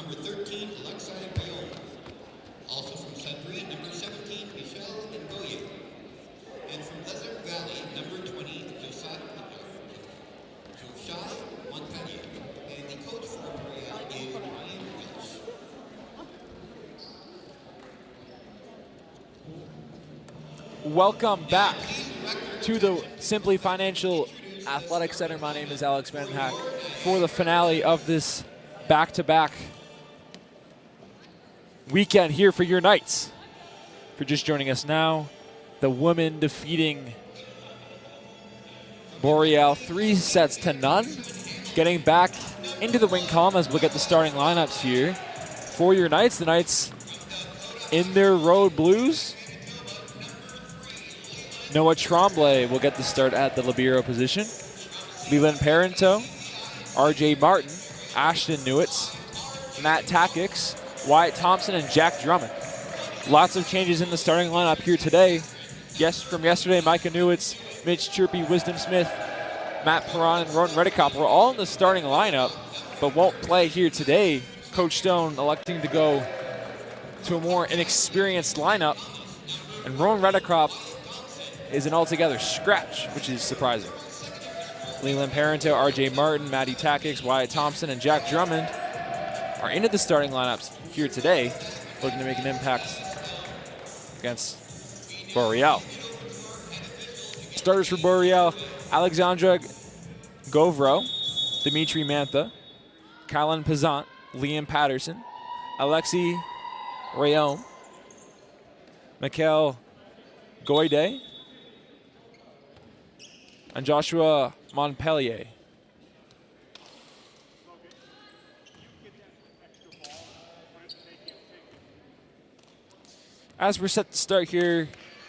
number 13, Alexei Bayol. Also from Sudbury, number 17, Michelle Ngoye. And from Desert Valley, number 20, Josiah Montagnier. And the coach for Boreal is Ryan Welch. Welcome back to the Simply Financial Athletic Center. My name is Alex Van Hack for the finale of this back-to-back weekend here for your Knights. If you're just joining us now, the women defeating Boreal 3-0, getting back into the win column as we'll get the starting lineups here for your Knights. The Knights in their road blues. Noah Tremblay will get the start at the libero position. Leland Parento, RJ Martin, Ashton Newitz, Matt Takix, Wyatt Thompson, and Jack Drummond. Lots of changes in the starting lineup here today. Yes, from yesterday, Micah Newitz, Mitch Chirpy, Wisdom Smith, Matt Perron, and Roden Redicop were all in the starting lineup, but won't play here today. Coach Stone electing to go to a more inexperienced lineup, and Roden Redicop is an altogether scratch, which is surprising. Leland Parento, RJ Martin, Matty Takix, Wyatt Thompson, and Jack Drummond are into the starting lineups here today, looking to make an impact against Boreal. Starters for Boreal: Alexandra Govro, Dimitri Mantha, Kylan Pazant, Liam Patterson, Alexi Rayon, Mikhail Goide, and Joshua Montpellier. As we're set to start here,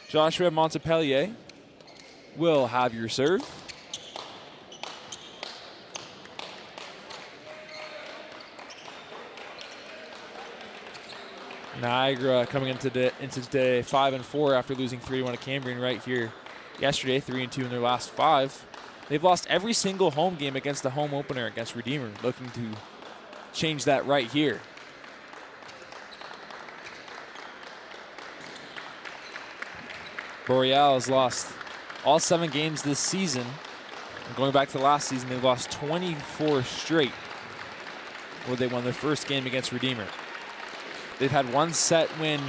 Joshua Montpellier will have your serve. Niagara coming into today 5-4 after losing 3-1 to Cambrian right here yesterday, 3-2 in their last 5. They've lost every single home game against the home opener against Redeemer, looking to change that right here. Boreal has lost all 7 games this season. And going back to last season, they've lost 24 straight, where they won their first game against Redeemer. They've had one set win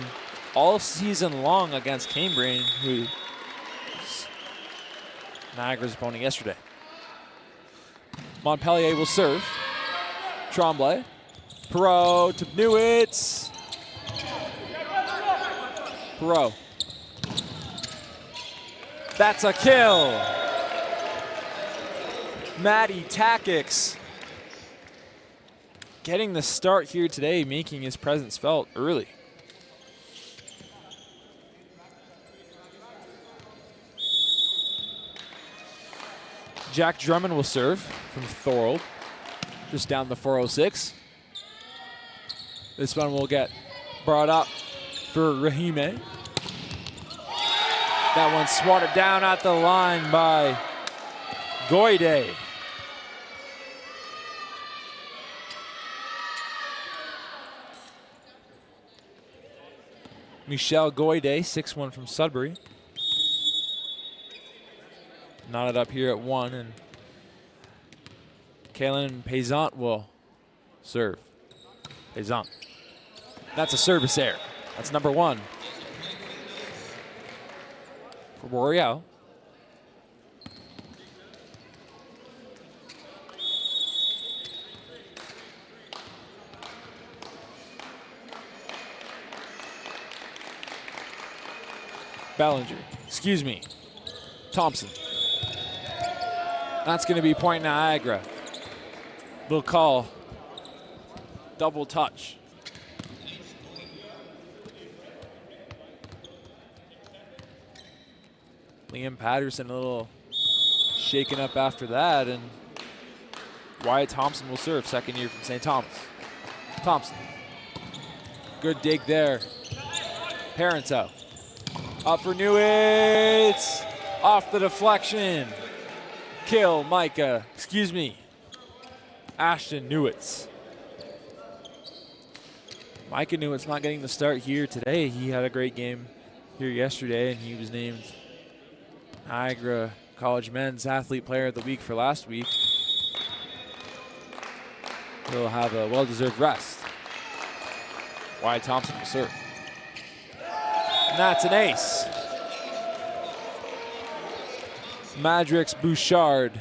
all season long against Cambrian, who was Niagara's opponent yesterday. Montpellier will serve. Tremblay. Perot to Newitz. Perot. That's a kill. Matty Takix getting the start here today, making his presence felt early. Jack Drummond will serve from Thorold, just down the 406. This one will get brought up for Rahime. That one swatted down at the line by Goide. Michelle Goide, 6'1" from Sudbury. Knotted up here at 1, and Kaylin Payzant will serve. Payzant. That's a service error. That's number 1 for Boreal. Ballinger, excuse me, Thompson. That's going to be point Niagara. They'll call double touch. Liam Patterson a little shaken up after that, and Wyatt Thompson will serve, second year from St. Thomas. Thompson. Good dig there. Parento. Up for Newitz. Off the deflection. Kill Micah. Excuse me. Ashton Newitz. Micah Newitt's not getting the start here today. He had a great game here yesterday, and he was named Niagara College Men's Athlete Player of the Week for last week. He'll have a well-deserved rest. Wyatt Thompson will serve. And that's an ace. Madrix Bouchard.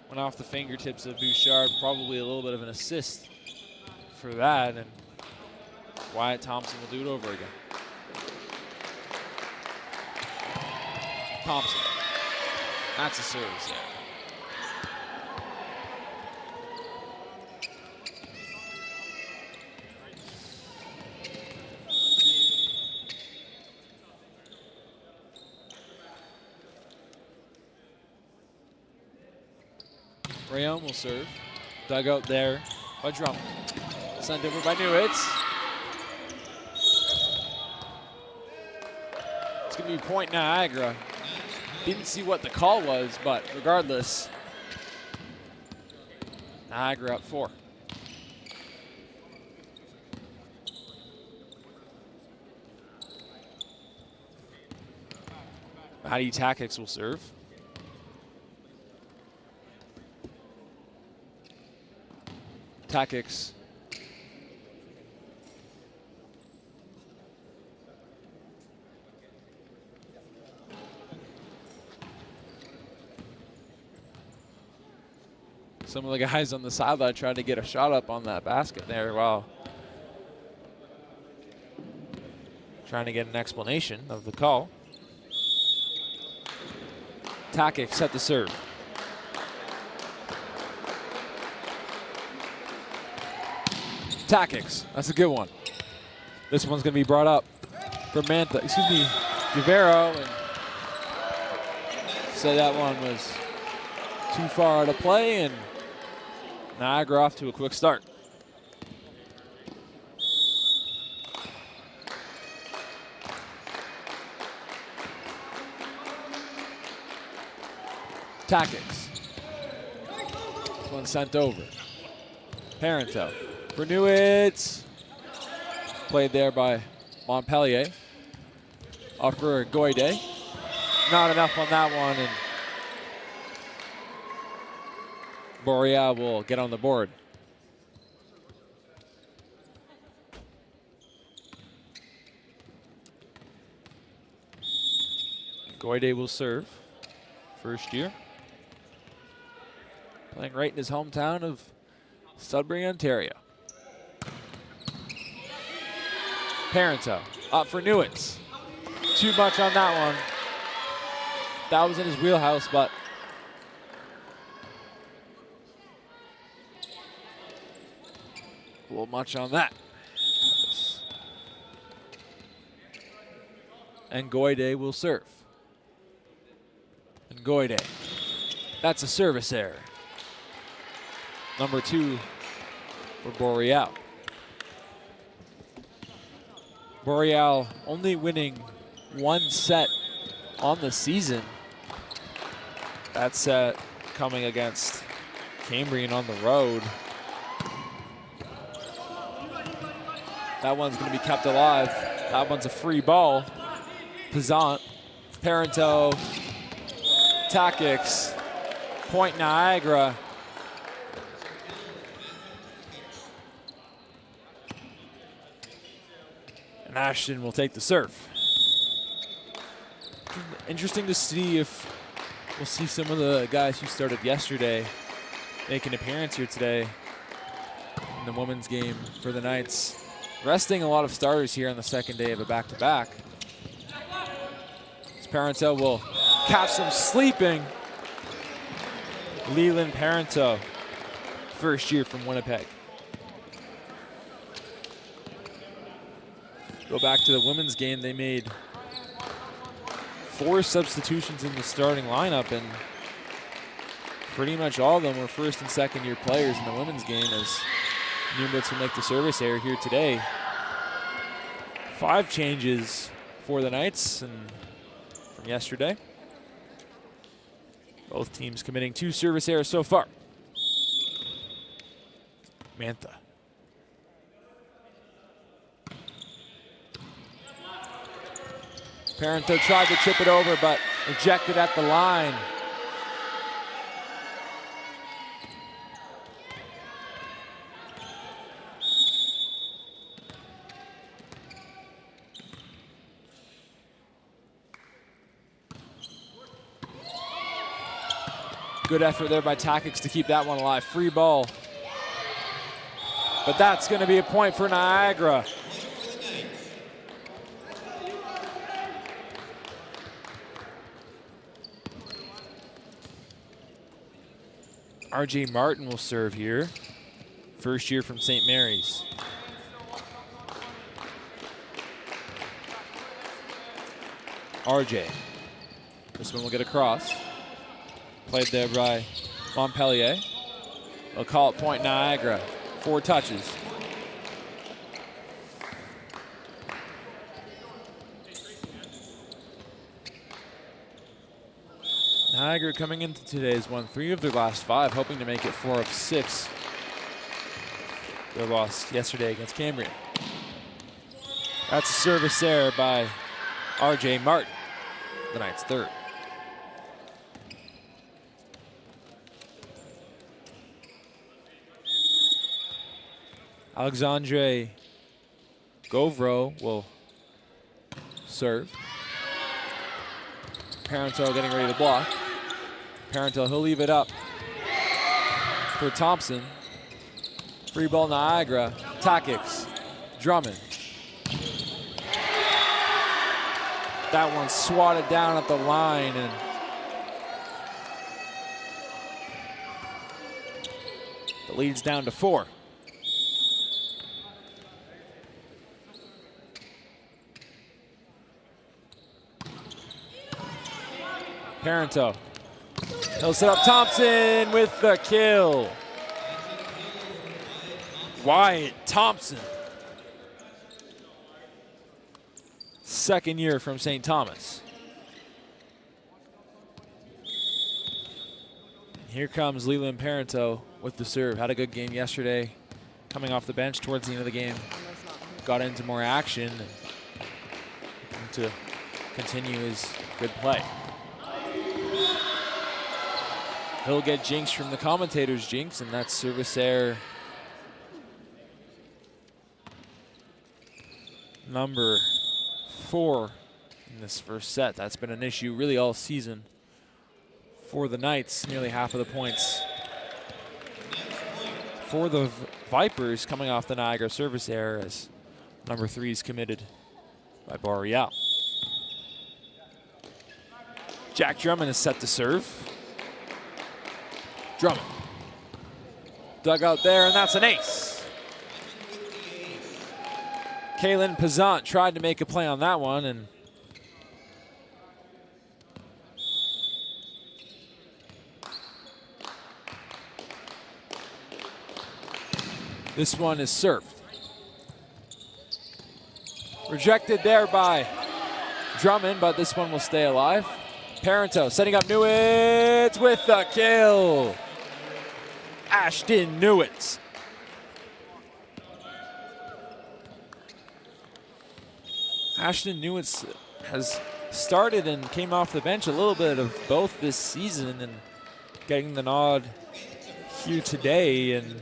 Went off the fingertips of Bouchard, probably a little bit of an assist for that, and Wyatt Thompson will do it over again. Thompson. That's a service. Rayon will serve. Dug out there by Drummond. Sent over by Newitz. It's going to be point Niagara. Didn't see what the call was, but regardless, Niagara up 4. Maddie Takix will serve. Takix. Some of the guys on the sideline trying to get a shot up on that basket there while trying to get an explanation of the call. Takix set the serve. Takix, that's a good one. This one's going to be brought up for Guevaro, and said that one was too far out of play, and Niagara off to a quick start. Takix. This one sent over. Parento. For Newitz. Played there by Montpellier. Off for Goide. Not enough on that one, and Boreal will get on the board. Goide will serve. First year. Playing right in his hometown of Sudbury, Ontario. Parento up for Newitz. Too much on that one. That was in his wheelhouse, but a little much on that. And Goide will serve. And Goide. That's a service error. Number 2 for Boreal. Boreal only winning 1 set on the season. That set coming against Cambrian on the road. That one's going to be kept alive. That one's a free ball. Pizant, Parento, Takix, point Niagara. And Ashton will take the serve. Interesting to see if we'll see some of the guys who started yesterday make an appearance here today in the women's game for the Knights. Resting a lot of starters here on the second day of a back-to-back. Parento will catch them sleeping. Leland Parento, first year from Winnipeg. Go back to the women's game. They made 4 substitutions in the starting lineup, and pretty much all of them were first and second year players in the women's game, as Newitz will make the service error here today. 5 changes for the Knights and from yesterday. Both teams committing 2 service errors so far. Mantha. Parento tried to chip it over, but rejected at the line. Good effort there by Tactics to keep that one alive. Free ball. But that's going to be a point for Niagara. RJ Martin will serve here. First year from St. Mary's. RJ. This one will get across. Played there by Montpellier. They'll call it point Niagara. 4 touches. Niagara coming into today's won 3 of their last 5, hoping to make it 4 of 6. They lost yesterday against Cambrian. That's a service error by RJ Martin, the Knights' third. Alexandre Govro will serve. Parento getting ready to block. Parento, he'll leave it up for Thompson. Free ball Niagara. Tactics. Drummond. That one swatted down at the line, and the lead's down to 4. Parento. He'll set up Thompson with the kill. Wyatt Thompson. Second year from St. Thomas. Here comes Leland Parento with the serve. Had a good game yesterday. Coming off the bench towards the end of the game. Got into more action and to continue his good play. He'll get jinx from the commentators' jinx, and that's service error number 4 in this first set. That's been an issue really all season for the Knights. Nearly half of the points for the Vipers coming off the Niagara service error, as number 3 is committed by Boreal. Jack Drummond is set to serve. Drummond. Dug out there, and that's an ace. Kaylin Pazant tried to make a play on that one, and this one is served. Rejected there by Drummond, but this one will stay alive. Parento setting up Newitz with the kill. Ashton Newitz. Ashton Newitz has started and came off the bench a little bit of both this season, and getting the nod here today. And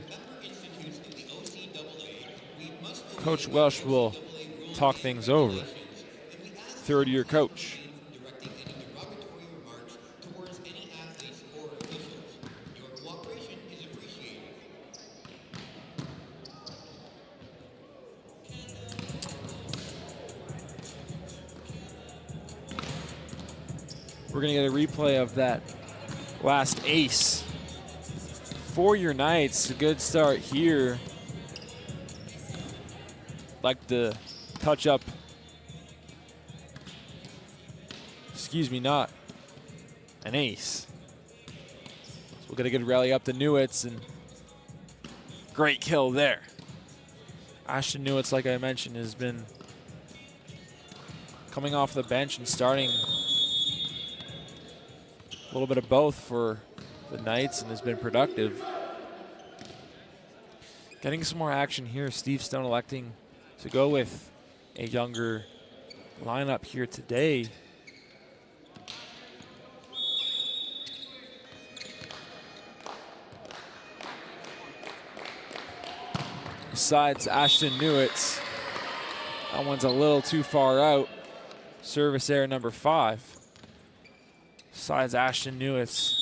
Coach Welsh will talk things over. Third-year coach. We're going to get a replay of that last ace for your Knights. A good start here. Like the touch up. Excuse me, not an ace. So we'll get a good rally up to Newitz, and great kill there. Ashton Newitz, like I mentioned, has been coming off the bench and starting a little bit of both for the Knights, and has been productive. Getting some more action here. Steve Stone electing to go with a younger lineup here today. Besides Ashton Newitz, that one's a little too far out. Service error number 5. Besides Ashton Newitz,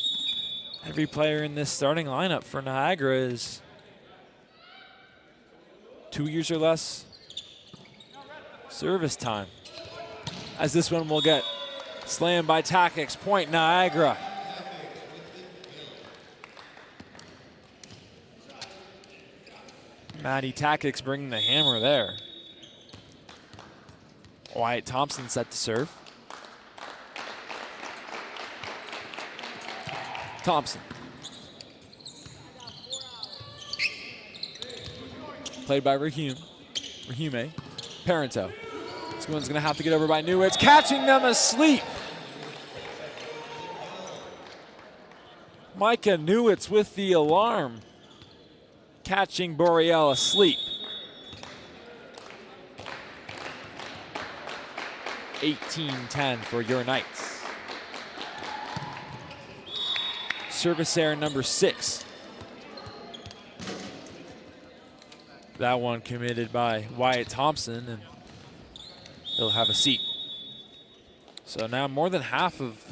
every player in this starting lineup for Niagara is 2 years or less service time. As this one will get slammed by Takix, point Niagara. Matty Takix bringing the hammer there. Wyatt Thompson set to serve. Thompson. Played by Rahume. Parento. This one's gonna have to get over by Newitz, catching them asleep. Micah Newitz with the alarm, catching Boreal asleep. 18-10 for your Knights. Service error number 6. That one committed by Wyatt Thompson, and he'll have a seat. So now more than half of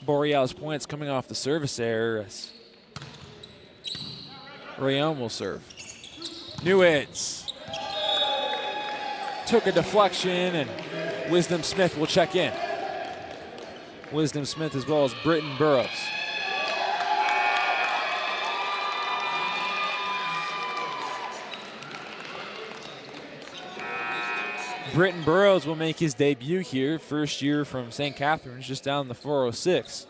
Boreal's points coming off the service error as Rayon will serve. Newitz took a deflection, and Wisdom Smith will check in. Wisdom Smith as well as Britton Burrows. Britton Burrows will make his debut here, first year from St. Catharines, just down the 406.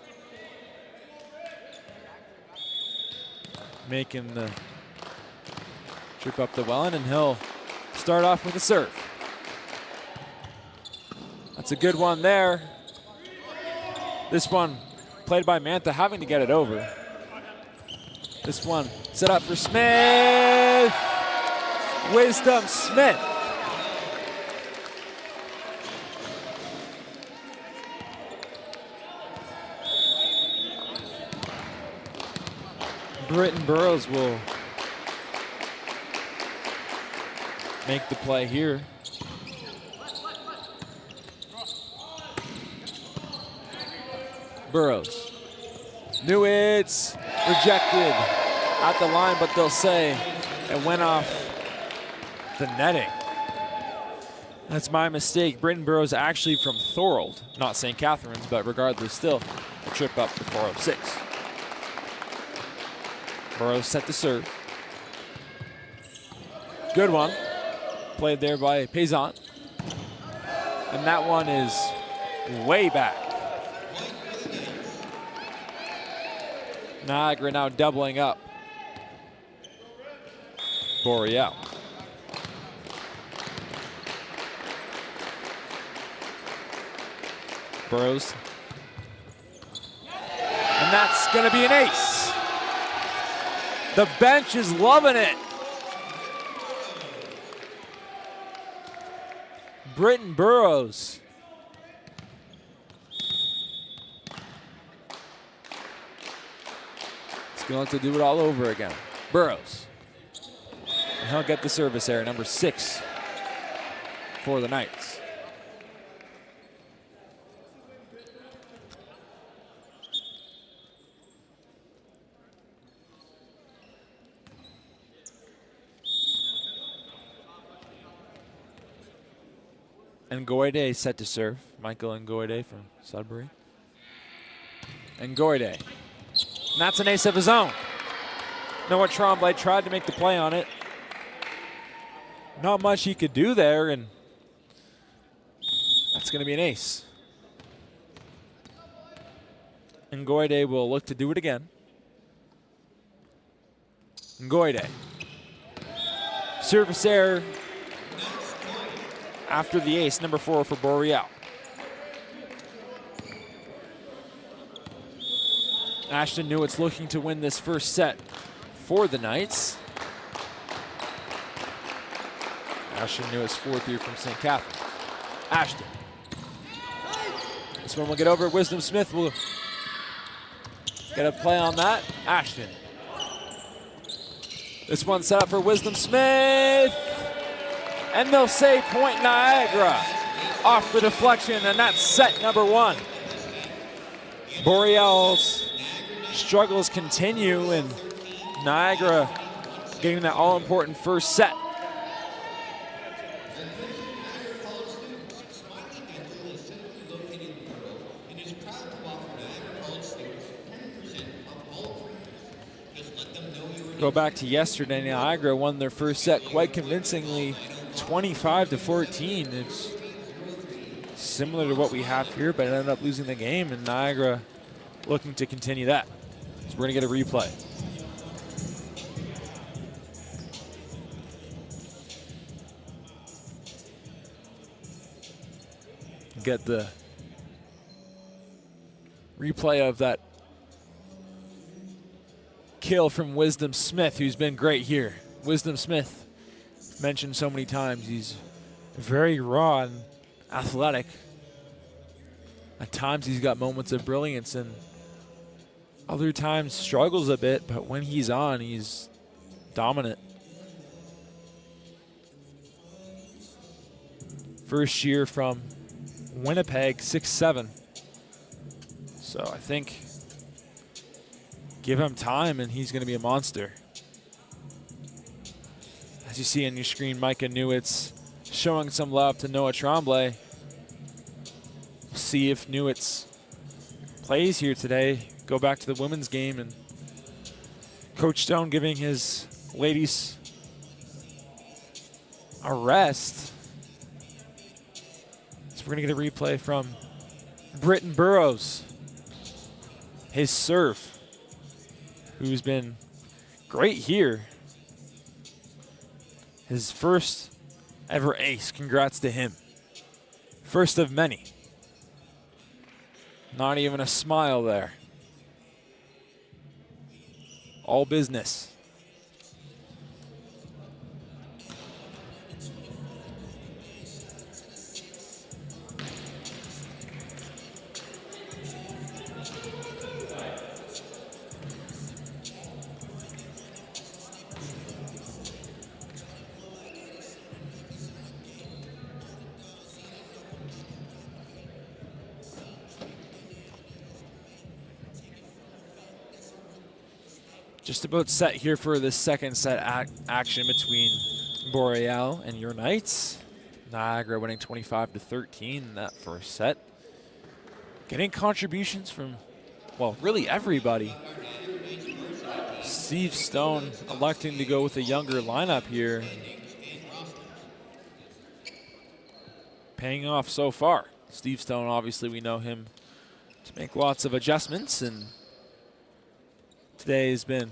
Making the trip up the Welland, and he'll start off with a serve. That's a good one there. This one played by Mantha, having to get it over. This one set up for Smith. Wisdom Smith. Britton Burrows will make the play here. Burrows. Newitz rejected at the line, but they'll say it went off the netting. That's my mistake. Britton Burrows actually from Thorold, not St. Catharines, but regardless, still a trip up to 406. Burrows set to serve. Good one. Played there by Payson. And that one is way back. Niagara now doubling up. Boreal. Burrows. And that's going to be an ace. The bench is loving it. Britton Burrows. He's going to do it all over again. Burrows. And he'll get the service error, number 6 for the Knights. Ngoide set to serve. Michael Ngoide from Sudbury. Ngoide. And that's an ace of his own. Noah Tremblay tried to make the play on it. Not much he could do there, and that's going to be an ace. Ngoide will look to do it again. Ngoide. Service error after the ace, number 4 for Boreal. Ashton Newitz looking to win this first set for the Knights. Ashton Newitz, 4th year from St. Catharines. Ashton This one will get over. Wisdom Smith will get a play on that. Ashton. This one set up for Wisdom Smith. And they'll say point Niagara off the deflection, and that's set number 1. Boreal's struggles continue, and Niagara getting that all-important first set. Go back to yesterday, Niagara won their first set quite convincingly, 25-14. It's similar to what we have here, but ended up losing the game, and Niagara looking to continue that. So we're gonna get a replay. Get the replay of that kill from Wisdom Smith, who's been great here. Wisdom Smith, mentioned so many times, he's very raw and athletic. At times he's got moments of brilliance, and other times struggles a bit, but when he's on, he's dominant. First year from Winnipeg, 6'7". So I think give him time and he's going to be a monster. As you see on your screen, Micah Newitz showing some love to Noah Tremblay. See if Newitz plays here today. Go back to the women's game, and Coach Stone giving his ladies a rest. So we're going to get a replay from Britton Burrows. His serve, who's been great here. His first ever ace. Congrats to him. First of many. Not even a smile there. All business. Just about set here for the second set action between Boreal and your Knights. Niagara winning 25-13 in that first set. Getting contributions from, well, really everybody. Steve Stone electing to go with a younger lineup here. Paying off so far. Steve Stone, obviously we know him to make lots of adjustments, and today has been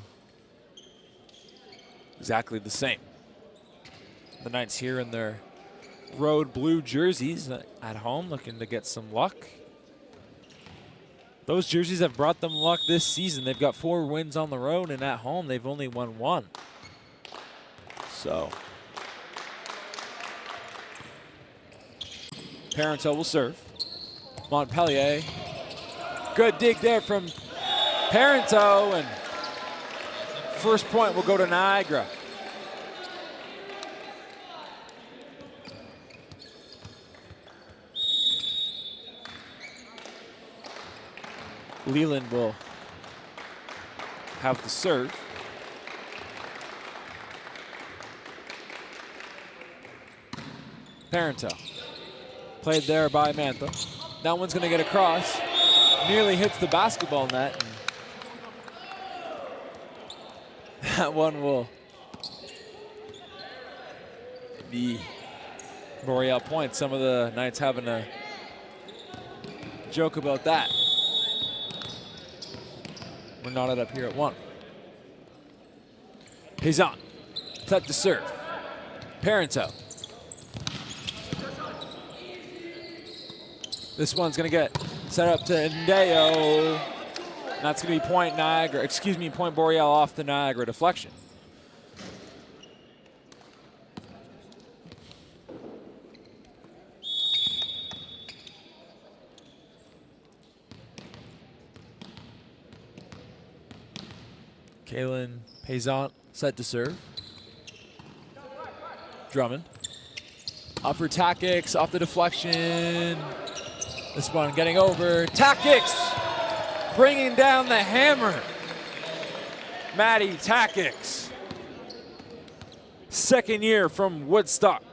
exactly the same. The Knights here in their road blue jerseys at home, looking to get some luck. Those jerseys have brought them luck this season. They've got 4 wins on the road, and at home they've only won 1. So Parenteau will serve. Montpellier. Good dig there from Parenteau, and first point will go to Niagara. Leland will have the serve. Parenteau. Played there by Mantha. That one's going to get across. Nearly hits the basketball net. That one will be Boreal point. Some of the Knights having a joke about that. We're knotted up here at 1. He's on. Set to serve. Parenteau. This one's going to get set up to Ndeo. That's going to be point Niagara, excuse me, point Boreal off the Niagara deflection. Kaylin Payzant set to serve. Drummond. Up for Tactics, off the deflection. This one getting over. Tactics bringing down the hammer. Maddie Tactics. Second year from Woodstock.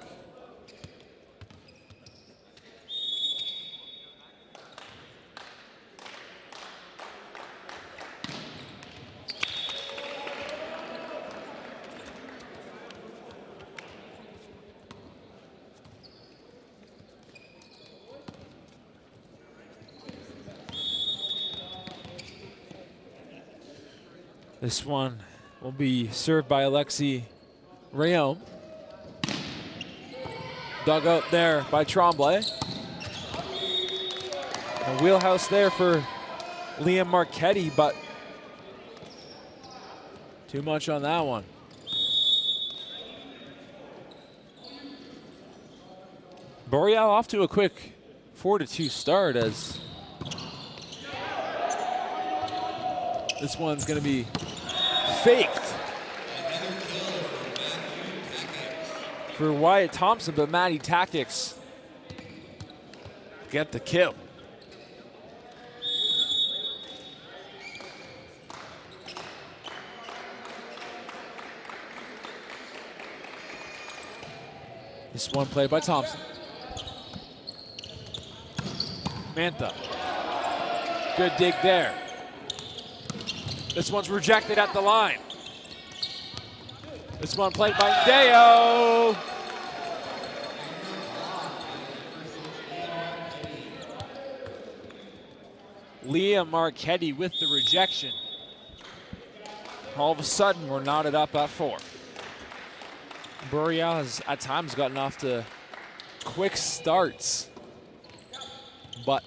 This one will be served by Alexi Rayom. Dug out there by Tremblay. A wheelhouse there for Liam Marchetti, but too much on that one. Boreal off to a quick 4-2 start as this one's going to be faked for Wyatt Thompson, but Maddie Tactics get the kill. This one played by Thompson. Mantha. Good dig there. This one's rejected at the line. This one played by Deo. Leah Marchetti with the rejection. All of a sudden, we're knotted up at 4. Boreal has at times gotten off to quick starts, but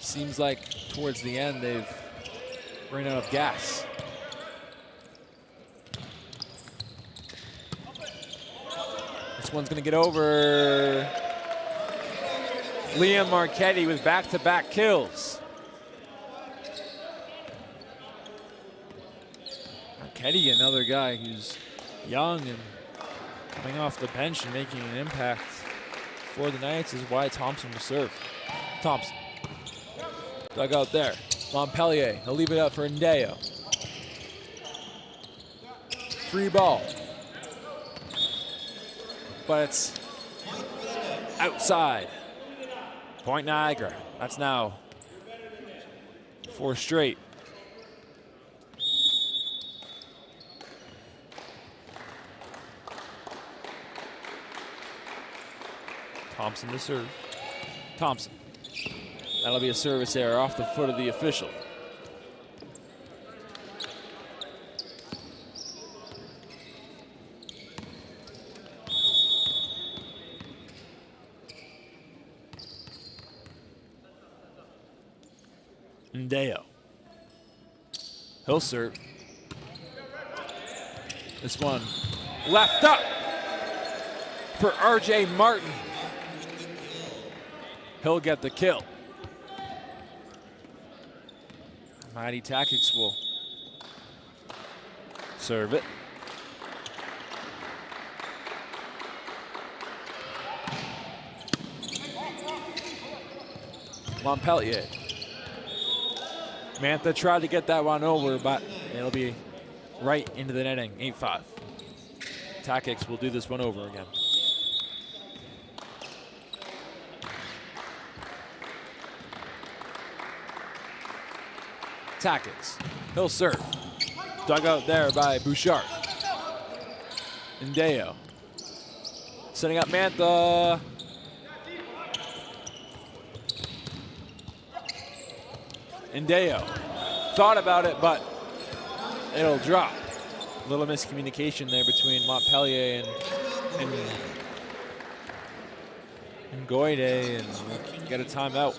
seems like towards the end they've run out of gas. This one's gonna get over. Liam Marchetti with back-to-back kills. Marchetti, another guy who's young and coming off the bench and making an impact for the Knights, is why Thompson will serve. Thompson. Dug out there. Montpellier, he'll leave it up for Ndeo. Free ball. But it's outside. Point Niagara. That's now 4 straight. Thompson to serve. Thompson. That'll be a service error off the foot of the official. Ndeo. He'll serve. This one left up for RJ Martin. He'll get the kill. Mighty Tactics will serve it. Montpellier. Mantha tried to get that one over, but it'll be right into the netting, 8-5. Tactics will do this one over again. Tactics. He'll serve. Dug out there by Bouchard. Ndeo. Setting up Mantha. Ndeo. Thought about it, but it'll drop. A little miscommunication there between Montpellier and Goide, and we'll get a timeout.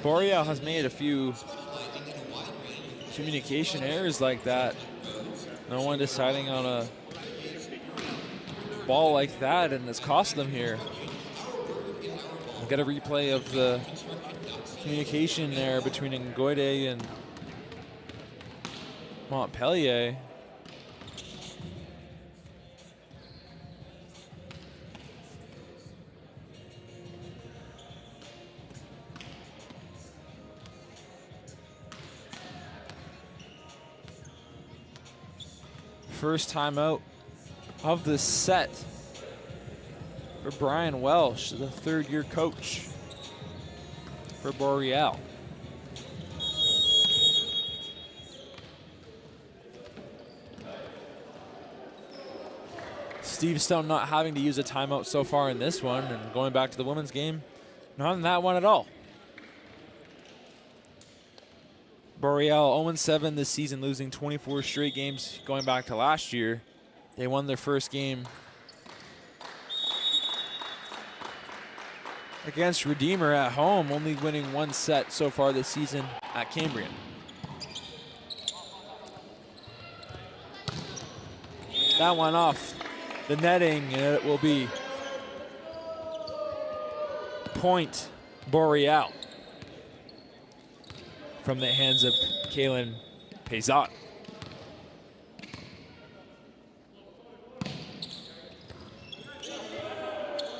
Boreal has made a few communication errors like that. No one deciding on a ball like that, and it's cost them here. We'll get a replay of the communication there between Ngoide and Montpellier. First timeout of the set for Brian Welsh, the third-year coach for Boreal. Steve Stone not having to use a timeout so far in this one, and going back to the women's game, not in that one at all. Boreal 0-7 this season, losing 24 straight games going back to last year. They won their first game against Redeemer at home, only winning one set so far this season at Cambrian. That one off the netting, and it will be point Boreal from the hands of Kaylin Payzot.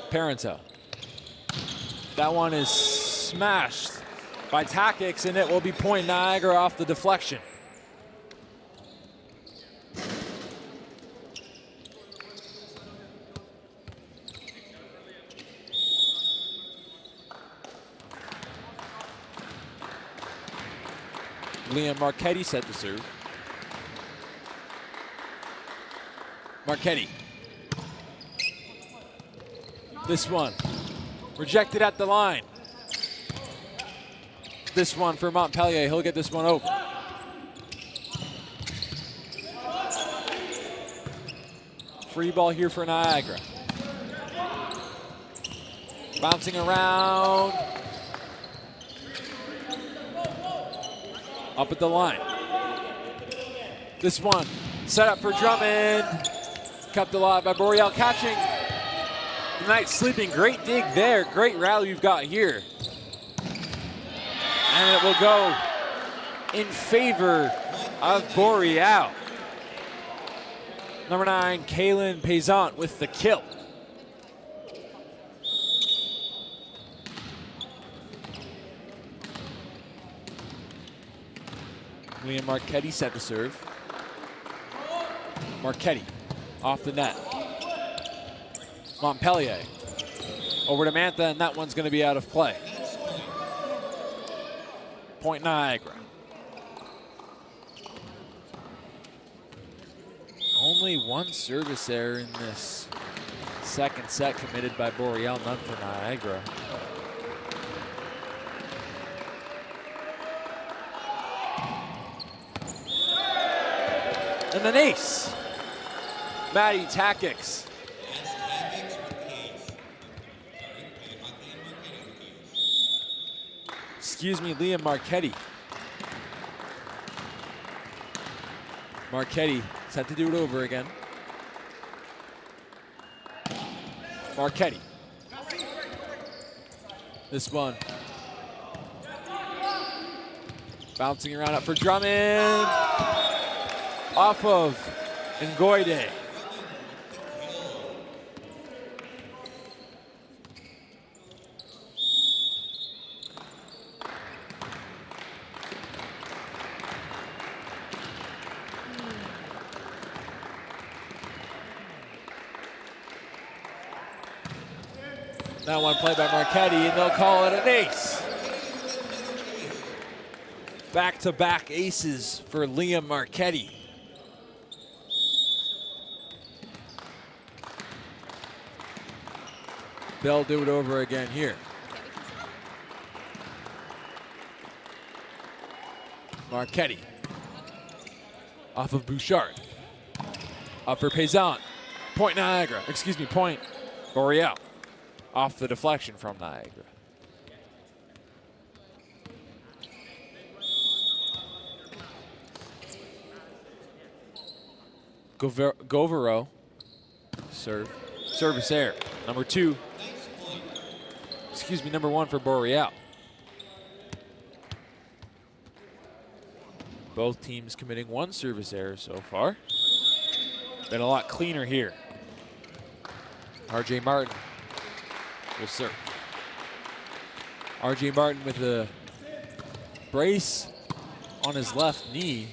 Parento. That one is smashed by Tactics, and it will be point Niagara off the deflection. Liam Marchetti set to serve. Marchetti. This one rejected at the line. This one for Montpellier. He'll get this one over. Free ball here for Niagara. Bouncing around. Up at the line. This one set up for Drummond. Kept alive by Boreal, catching. Knight sleeping. Great dig there. Great rally we've got here. And it will go in favor of Boreal. Number 9, Kaylin Payzant with the kill. Liam Marchetti set to serve. Marchetti off the net. Montpellier over to Mantha, and that one's going to be out of play. Point Niagara. Only one service error in this second set committed by Boreal, none for Niagara. And then ace, Maddie Tactics. Excuse me, Liam Marchetti. Marchetti set to do it over again. Marchetti. This one. Bouncing around up for Drummond. Off of Ngoide. That one played by Marchetti, and they'll call it an ace. Back-to-back aces for Liam Marchetti. They'll do it over again here. Marchetti off of Bouchard. Up for Payzant. Point Niagara, excuse me, point Boreal. Off the deflection from Niagara. Govero serve. Service error. Number 2. number 1 for Boreal. Both teams committing 1 service error so far. Been a lot cleaner here. RJ Martin will serve. RJ Martin with a brace on his left knee.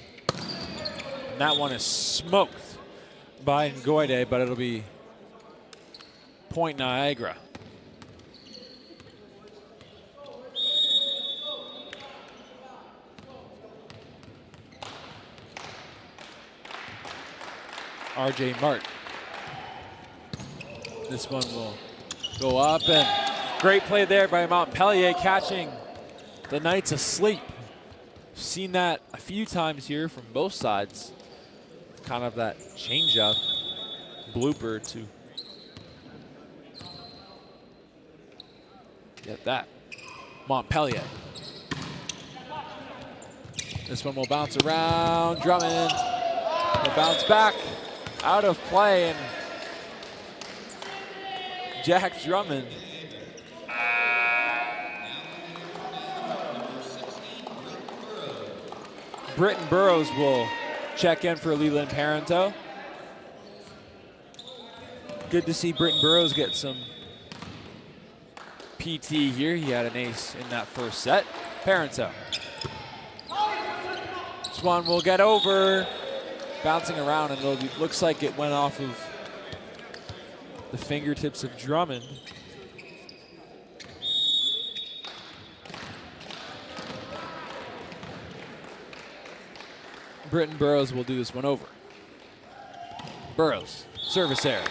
And that one is smoked by Ngoide, but it'll be point Niagara. RJ Martin. This one will go up, and great play there by Montpellier, catching the Knights asleep. Seen that a few times here from both sides. Kind of that change-up blooper to get that. Montpellier. This one will bounce around. Drummond will bounce back. Out of play, and Jack Drummond Britton Burrows will check in for Leland Parento. Good to see Britton Burrows get some PT here. He had an ace in that first set. Parento. This one will get over. Bouncing around, and it looks like it went off of the fingertips of Drummond. Britton Burrows will do this one over. Burrows, service error.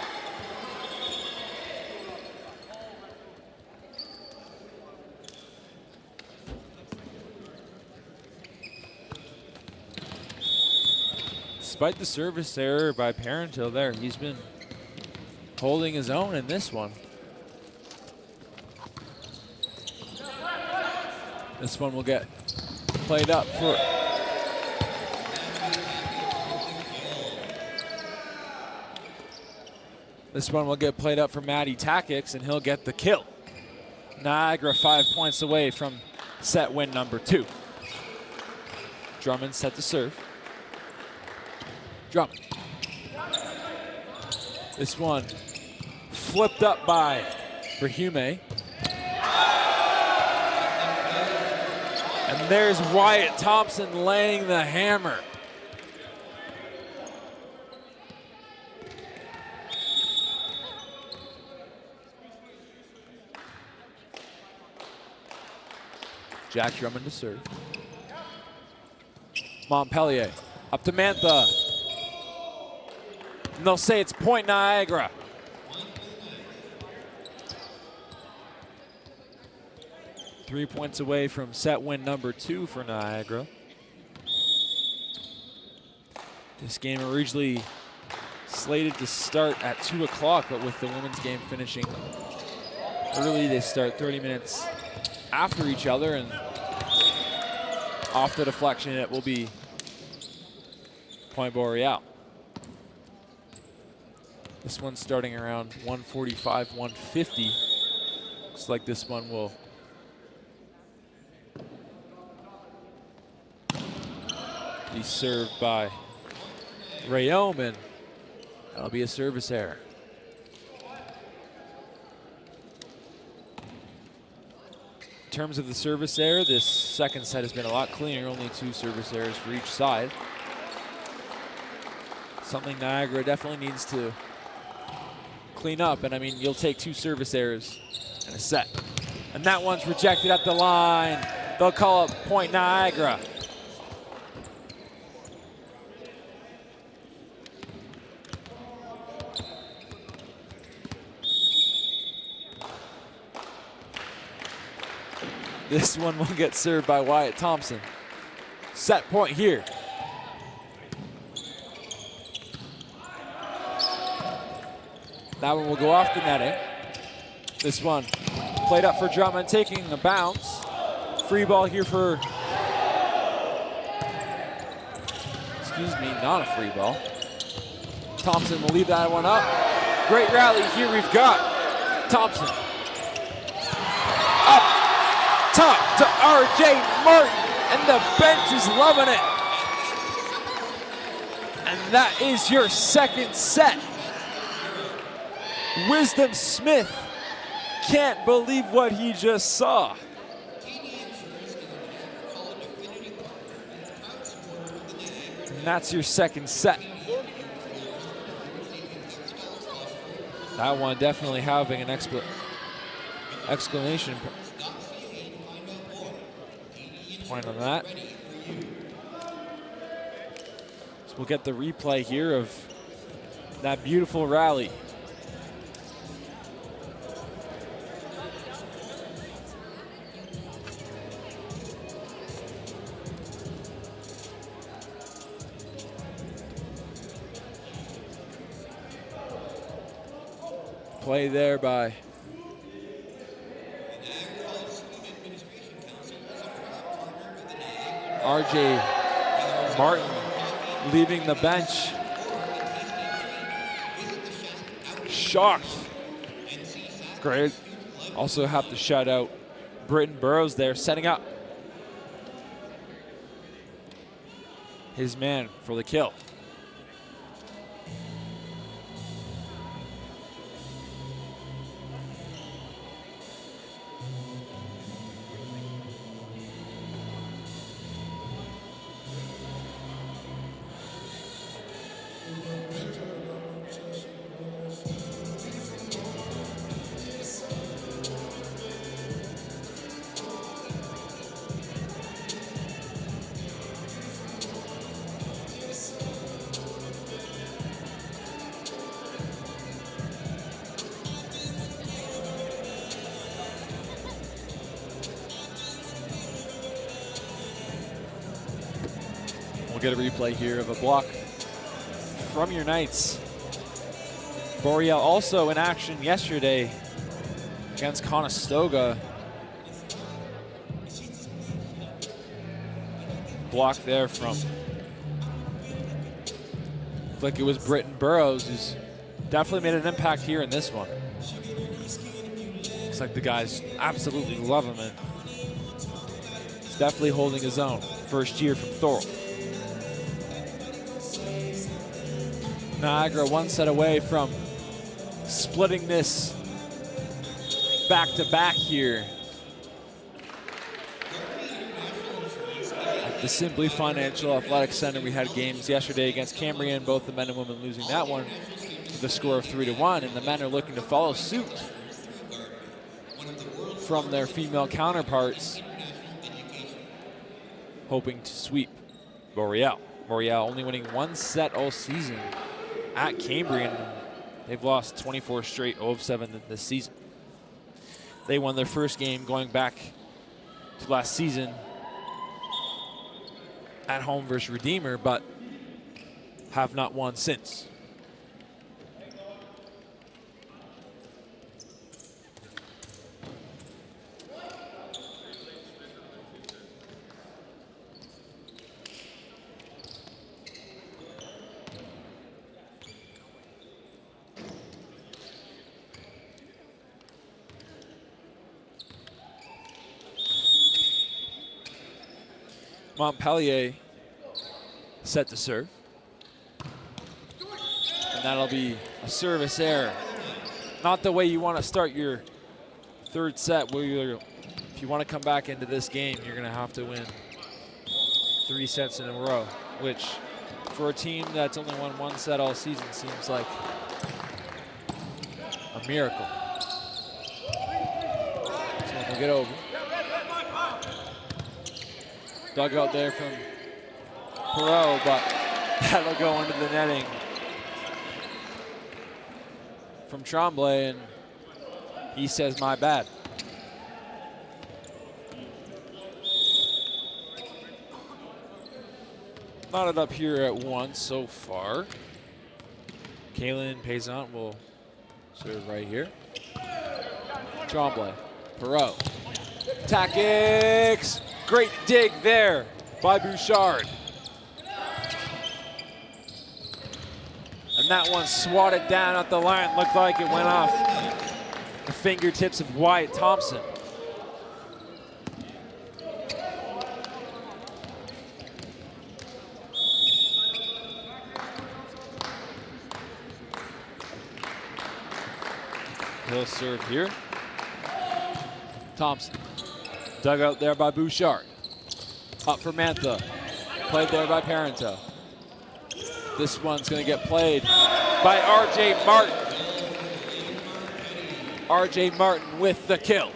Despite the service error by Parento there, he's been holding his own in this one. This one will get played up for... This one will get played up for Matty Takix, and he'll get the kill. Niagara 5 points away from set win number 2. Drummond set to serve. Drummond. This one flipped up by Brahume. And there's Wyatt Thompson laying the hammer. Jack Drummond to serve. Montpellier up to Mantha. And they'll say it's point Niagara. Three points away from set win number 2 for Niagara. This game originally slated to start at 2 o'clock, but with the women's game finishing early, they start 30 minutes after each other, and off the deflection, it will be point Boreal. This one's starting around 145, 150. Looks like this one will be served by Rayom, and that'll be a service error. In terms of the service error, this second set has been a lot cleaner, only 2 service errors for each side. Something Niagara definitely needs to clean up, and I mean, you'll take 2 service errors in a set. And that one's rejected at the line. They'll call it point Niagara. This one will get served by Wyatt Thompson. Set point here. That one will go off the netting. This one played up for Drummond, taking a bounce. Free ball here for, excuse me, not a free ball. Thompson will leave that one up. Great rally here we've got. Thompson. top to R.J. Martin, and the bench is loving it. And that is your second set. Wisdom Smith can't believe what he just saw. And that's your second set. That one definitely having an exclamation point on that. So we'll get the replay here of that beautiful rally. Play there by R.J. Martin leaving the bench. Shocked. Great. Also have to shout out Britton Burrows there, setting up his man for the kill. Get a replay here of a block from your Knights. Boreal also in action yesterday against Conestoga. Block there from, looked like it was Britton Burrows, who's definitely made an impact here in this one. Looks like the guys absolutely love him, and he's definitely holding his own. First year from Thorold. Niagara one set away from splitting this back-to-back here. At the Simply Financial Athletic Center, we had games yesterday against Cambrian, both the men and women losing that one with a score of 3-1, and the men are looking to follow suit from their female counterparts, hoping to sweep Boreal. Boreal only winning one set all season at Cambrian. They've lost 24 straight, 0-7 this season. They won their first game going back to last season at home versus Redeemer, but have not won since. Montpellier set to serve. And that'll be a service error. Not the way you want to start your third set. If you want to come back into this game, you're going to have to win 3 sets in a row, which for a team that's only won one set all season seems like a miracle. So we'll get over. Dug out there from Perot, but that'll go into the netting from Tremblay, and he says, my bad. Knotted up here at 1 so far. Kaylin Payson will serve right here. Tremblay, Perot, Tactics. Great dig there by Bouchard. And that one swatted down at the line. Looked like it went off the fingertips of Wyatt Thompson. he'll serve here. Thompson. Dug out there by Bouchard. Up for Mantha. Played there by Parento. This one's going to get played by R.J. Martin. R.J. Martin with the kill.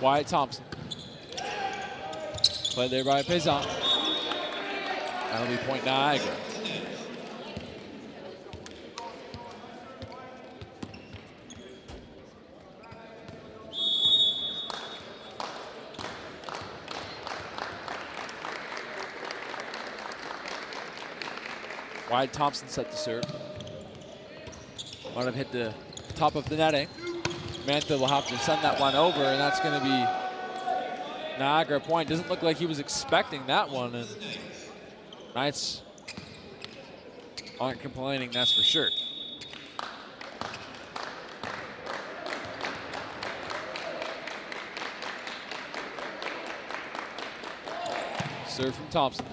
Wyatt Thompson. Played there by Payson. That'll be point Niagara. Wyatt Thompson set the serve. Might have hit the top of the netting. Mantha will have to send that one over, and that's going to be Niagara point. Doesn't look like he was expecting that one, and Knights aren't complaining, that's for sure. Serve from Thompson.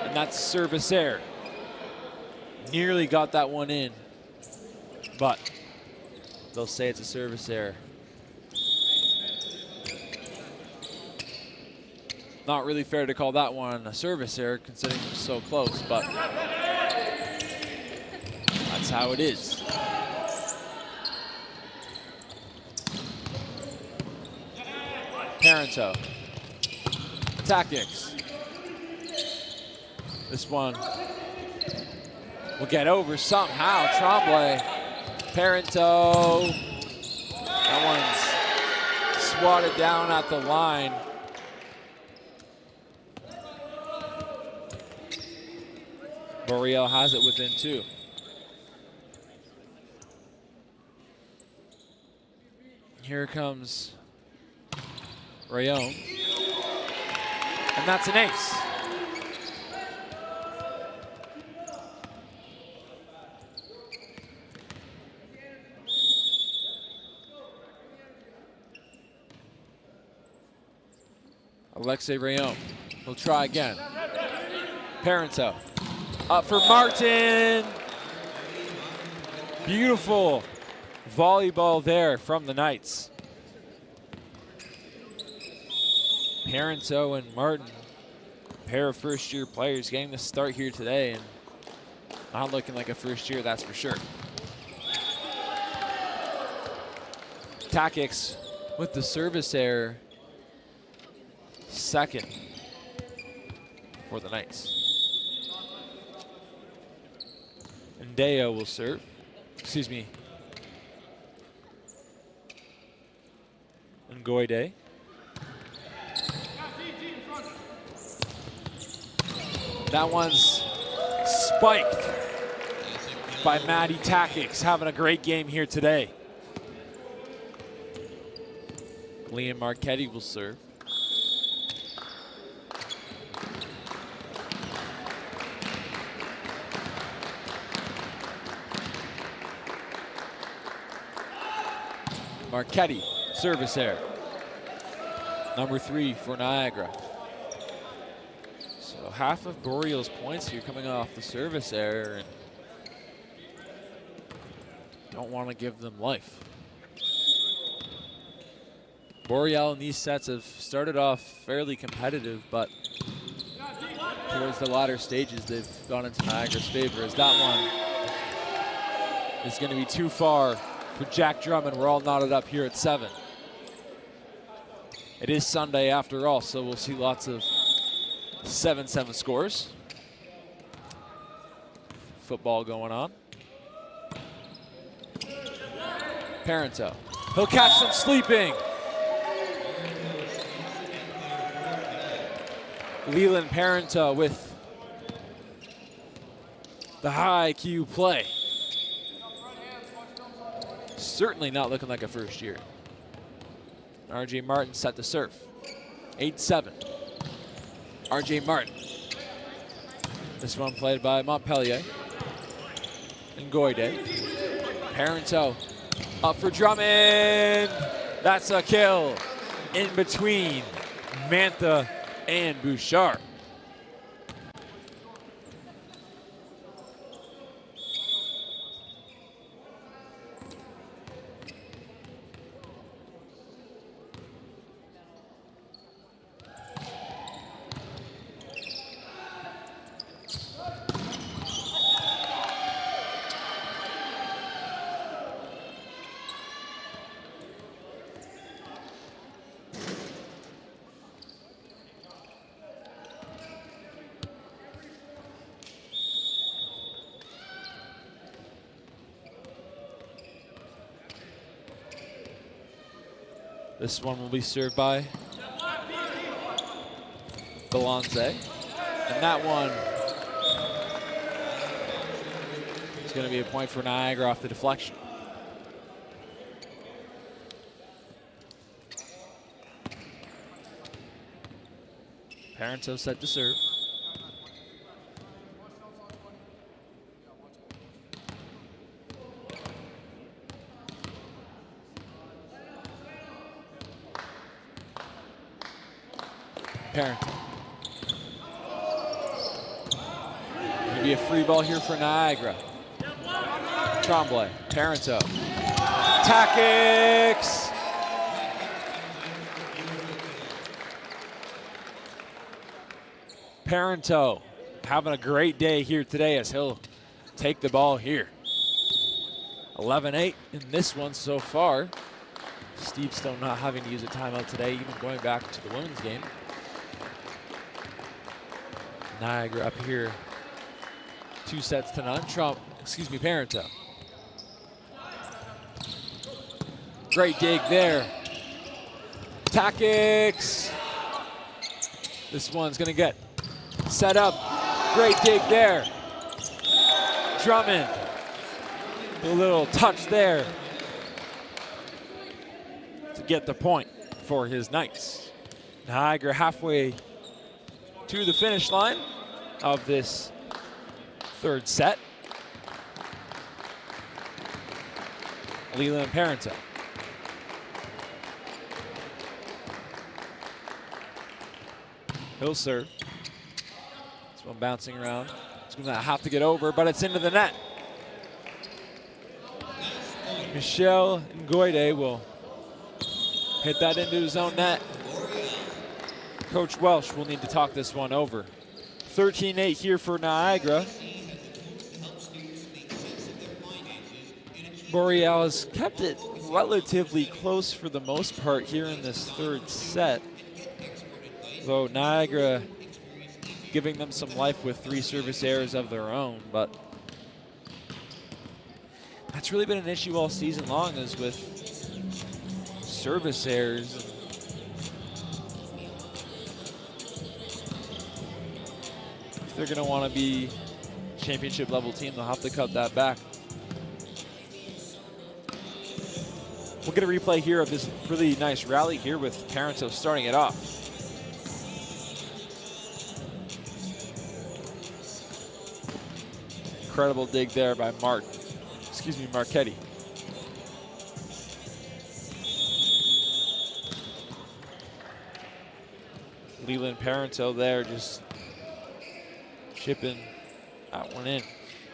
And that's service error. Nearly got that one in, but they'll say it's a service error. Not really fair to call that one a service error considering it was so close, but that's how it is. Parento. Tactics. This one will get over somehow. Tremblay. Parento. That one's swatted down at the line. Boreal has it within 2. Here comes Rayon. And that's an ace. Alexei Rayon will try again. Parento. Up for Martin. Beautiful volleyball there from the Knights. Parento and Martin, a pair of first-year players getting the start here today, and not looking like a first year, that's for sure. Takix with the service error, second for the Knights. Deo will serve. Excuse me. Ngoide. That one's spiked by Matty Takix, having a great game here today. Liam Marchetti will serve. Marchetti, service error. Number 3 for Niagara. So half of Boreal's points here coming off the service error, and don't want to give them life. Boreal in these sets have started off fairly competitive, but towards the latter stages, they've gone into Niagara's favor, as that one is going to be too far for Jack Drummond. We're all knotted up here at 7. It is Sunday after all, so we'll see lots of 7-7 scores. Football going on. Parento. He'll catch them sleeping. Leland Parento with the high IQ play. Certainly not looking like a first year. R.J. Martin set the serve. 8-7. R.J. Martin. This one played by Montpellier. Ngoide. Parento Up for Drummond. That's a kill in between Mantha and Bouchard. This one will be served by Belonze. And that one is going to be a point for Niagara off the deflection. Parento set to serve. Parento. Going to be a free ball here for Niagara. Tremblay, Parento. Tactics! Parento having a great day here today as he'll take the ball here. 11-8 in this one so far. Steve Stone not having to use a timeout today, even going back to the women's game. Niagara up here, 2-0. Parento. Great dig there. Tactics. This one's gonna get set up. Great dig there. Drummond. A little touch there to get the point for his Knights. Niagara halfway to the finish line of this third set. Leland Parento. He'll serve. This one bouncing around. It's going to have to get over, but it's into the net. Michelle Ngoide will hit that into his own net. Coach Welsh will need to talk this one over. 13-8 here for Niagara. Boreal has kept it relatively close for the most part here in this third set. Though Niagara giving them some life with 3 service errors of their own, but that's really been an issue all season long, is with service errors. If they're gonna wanna be championship level team, they'll have to cut that back. We'll get a replay here of this really nice rally here with Parento starting it off. Incredible dig there by Marchetti. Leland Parento there just chipping that one in.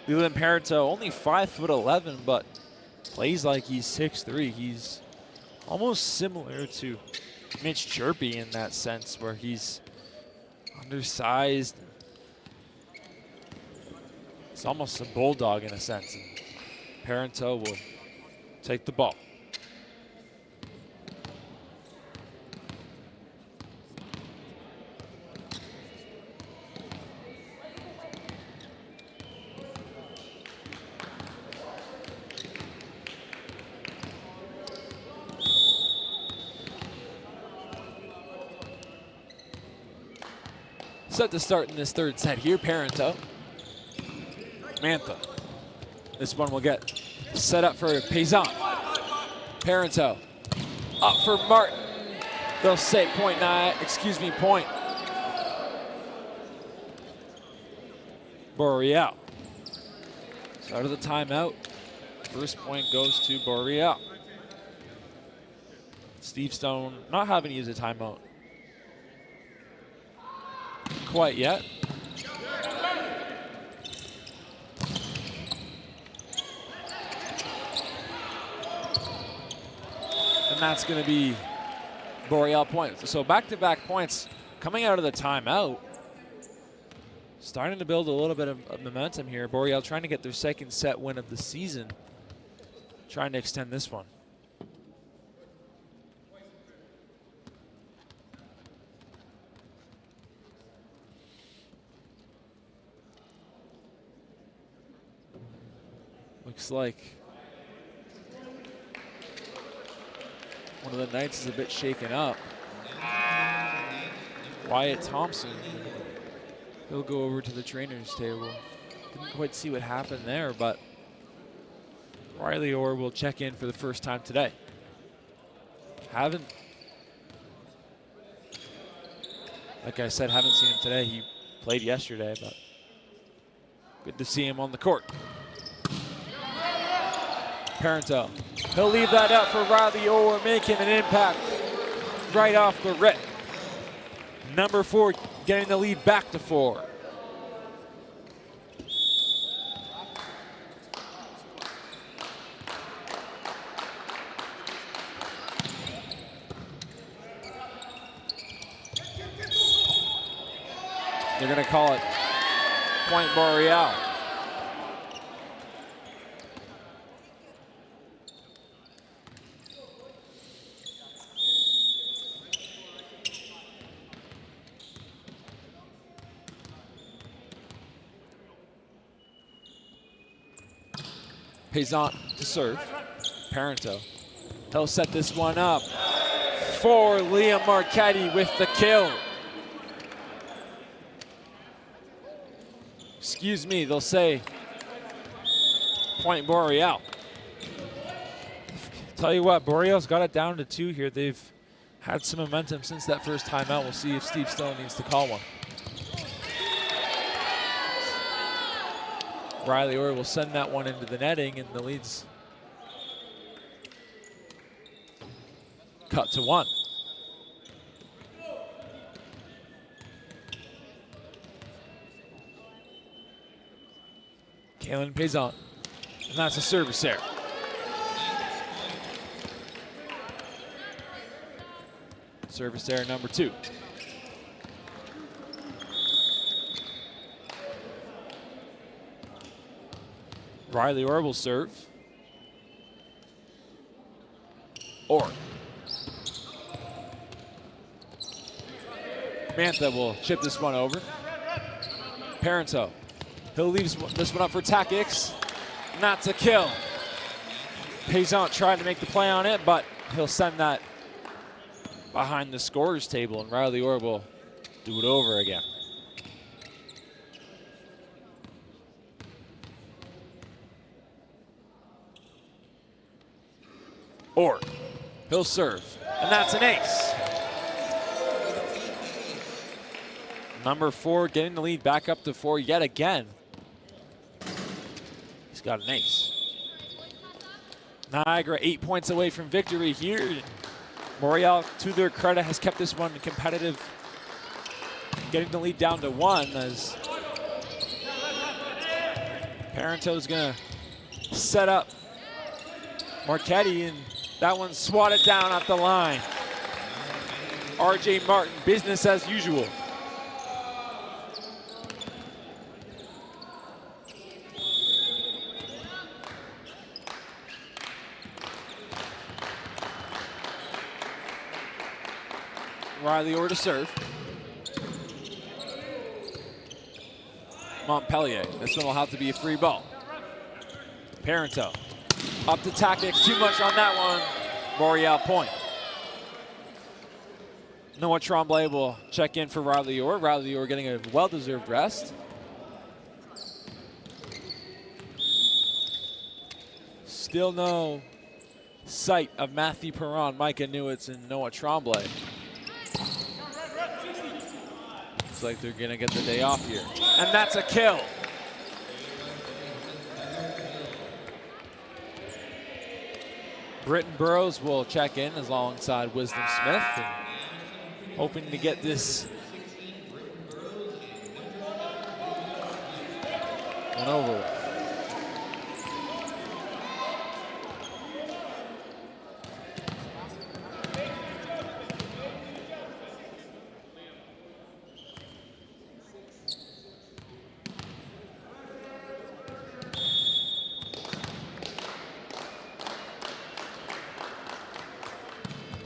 Leland Parento only 5'11", but plays like he's 6'3". He's almost similar to Mitch Chirpy in that sense, where he's undersized. It's almost a bulldog in a sense. And Parento will take the ball. Set to start in this third set here, Parento. Mantha. This one will get set up for Payson. Parento up for Martin. They'll say point. Boreal. So out of the timeout, first point goes to Boreal. Steve Stone not having to use a timeout quite yet. And that's going to be Boreal points. So back-to-back points coming out of the timeout. Starting to build a little bit of momentum here. Boreal trying to get their second set win of the season. Trying to extend this one. Looks like one of the Knights is a bit shaken up. Wyatt Thompson, he'll go over to the trainer's table. Didn't quite see what happened there, but Riley Orr will check in for the first time today. Like I said, haven't seen him today. He played yesterday, but good to see him on the court. Parento, he'll leave that up for Riley Orr, making an impact right off the rip. Number 4 getting the lead back to 4. They're going to call it point Boreal. Payson to serve. Parento. He'll set this one up for Liam Marchetti with the kill. Excuse me, they'll say point Boreal. Tell you what, Boreal's got it down to 2 here. They've had some momentum since that first timeout. We'll see if Steve Stone needs to call one. Riley Orr will send that one into the netting, and the lead's cut to 1. Kalen Payson, and that's a service error. Service error number 2. Riley Orr will serve. Orr. Mantha will chip this one over. Parento. He'll leave this one up for Takix. Not to kill. Payson trying to make the play on it, but he'll send that behind the scorer's table, and Riley Orr will do it over again. Orr, he'll serve, and that's an ace. Number 4 getting the lead back up to 4 yet again. He's got an ace. Niagara 8 points away from victory here. Boreal, to their credit, has kept this one competitive, getting the lead down to 1 as Parento's gonna set up Marchetti, and that one swatted down at the line. RJ Martin, business as usual. Riley Orr to serve. Montpellier, this one will have to be a free ball. Parento, up to tactics, too much on that one. Boreal point. Noah Tremblay will check in for Riley Orr. Riley Orr getting a well-deserved rest. Still no sight of Matthew Perron, Micah Newitz, and Noah Tremblay. Looks like they're gonna get the day off here. And that's a kill. Britton Burrows will check in alongside Wisdom Smith, and hoping to get this one over with.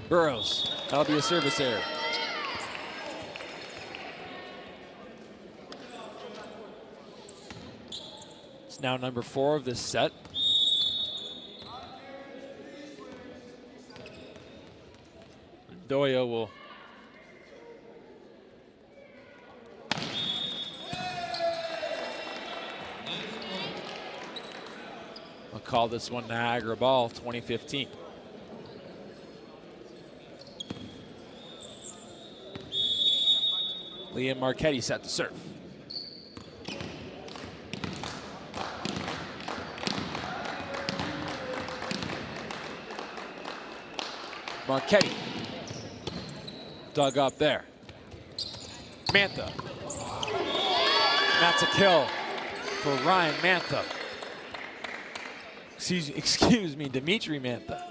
Burrows, that'll be a service error. It's now number 4 of this set. Doyo will I'll call this one Niagara Ball 2015. Liam Marchetti set to serve. Marchetti dug up there. Mantha. That's a kill for Ryan Mantha. Excuse me, Dimitri Mantha.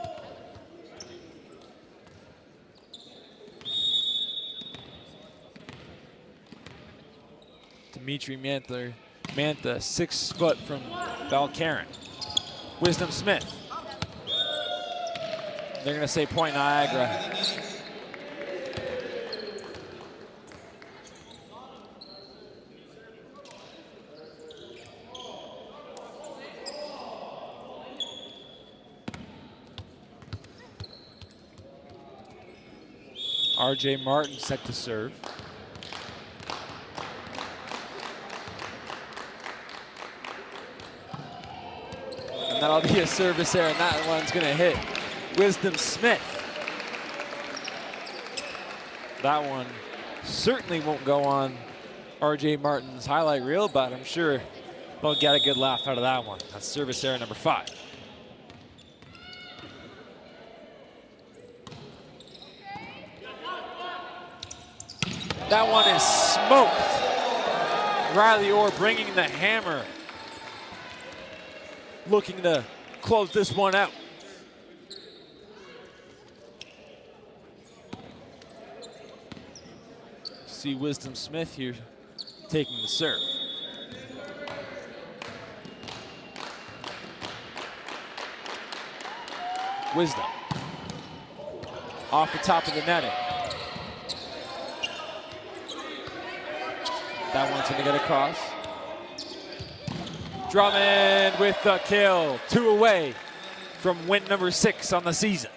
Dimitri Mantha, 6 foot from Balcarron. Wisdom Smith. They're gonna say point Niagara. RJ Martin set to serve. And that'll be a service error, and that one's gonna hit Wisdom Smith. That one certainly won't go on RJ Martin's highlight reel, but I'm sure they'll get a good laugh out of that one. That's service error number 5. That one is smoked. Riley Orr bringing the hammer. Looking to close this one out. See Wisdom Smith here taking the serve. Wisdom. Off the top of the netting. That one's gonna get across. Drummond with the kill. 2 away from win number 6 on the season.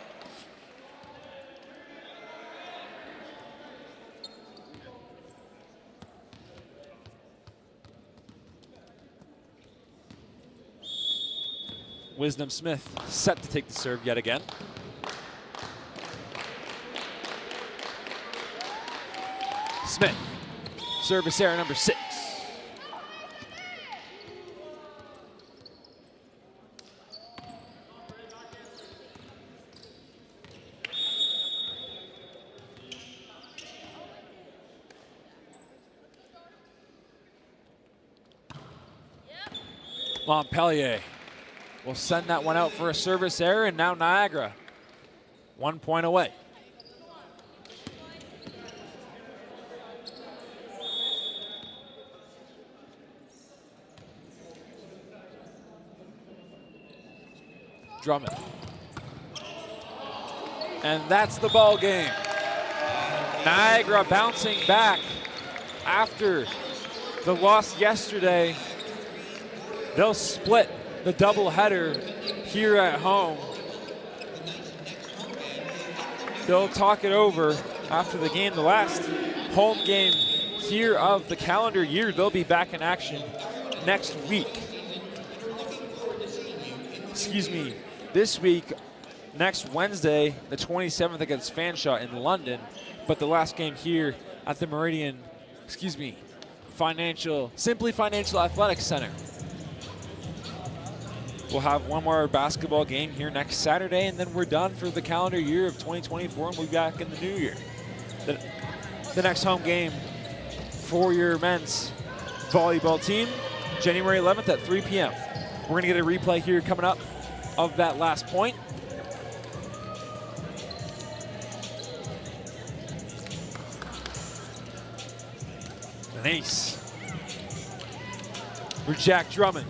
Wisdom Smith set to take the serve yet again. Smith, service error number 6. Montpelier will send that one out for a service error, and now Niagara 1 point away. Drummond. And that's the ball game. Niagara bouncing back after the loss yesterday. They'll split the doubleheader here at home. They'll talk it over after the game. The last home game here of the calendar year. They'll be back in action next week. Excuse me, this week, next Wednesday, the 27th against Fanshawe in London. But the last game here at the Meridian, Simply Financial Athletics Center. We'll have one more basketball game here next Saturday, and then we're done for the calendar year of 2024, and we'll be back in the new year. The next home game for your men's volleyball team, January 11th at 3 p.m. We're going to get a replay here coming up of that last point. Nice. For Jack Drummond.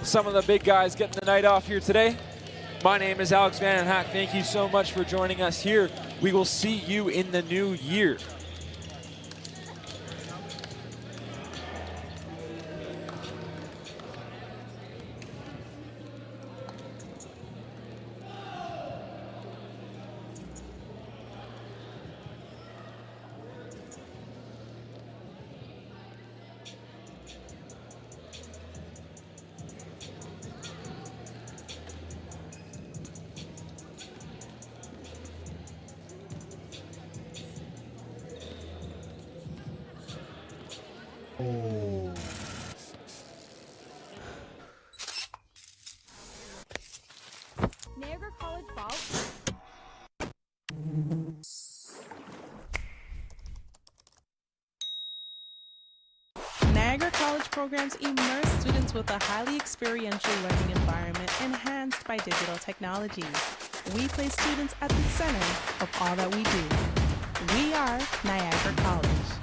Some of the big guys getting the night off here today. My name is Alex Van Hack. Thank you so much for joining us here. We will see you in the new year. Niagara College Ball. Niagara College programs immerse students with a highly experiential learning environment enhanced by digital technologies. We place students at the center of all that we do. We are Niagara College.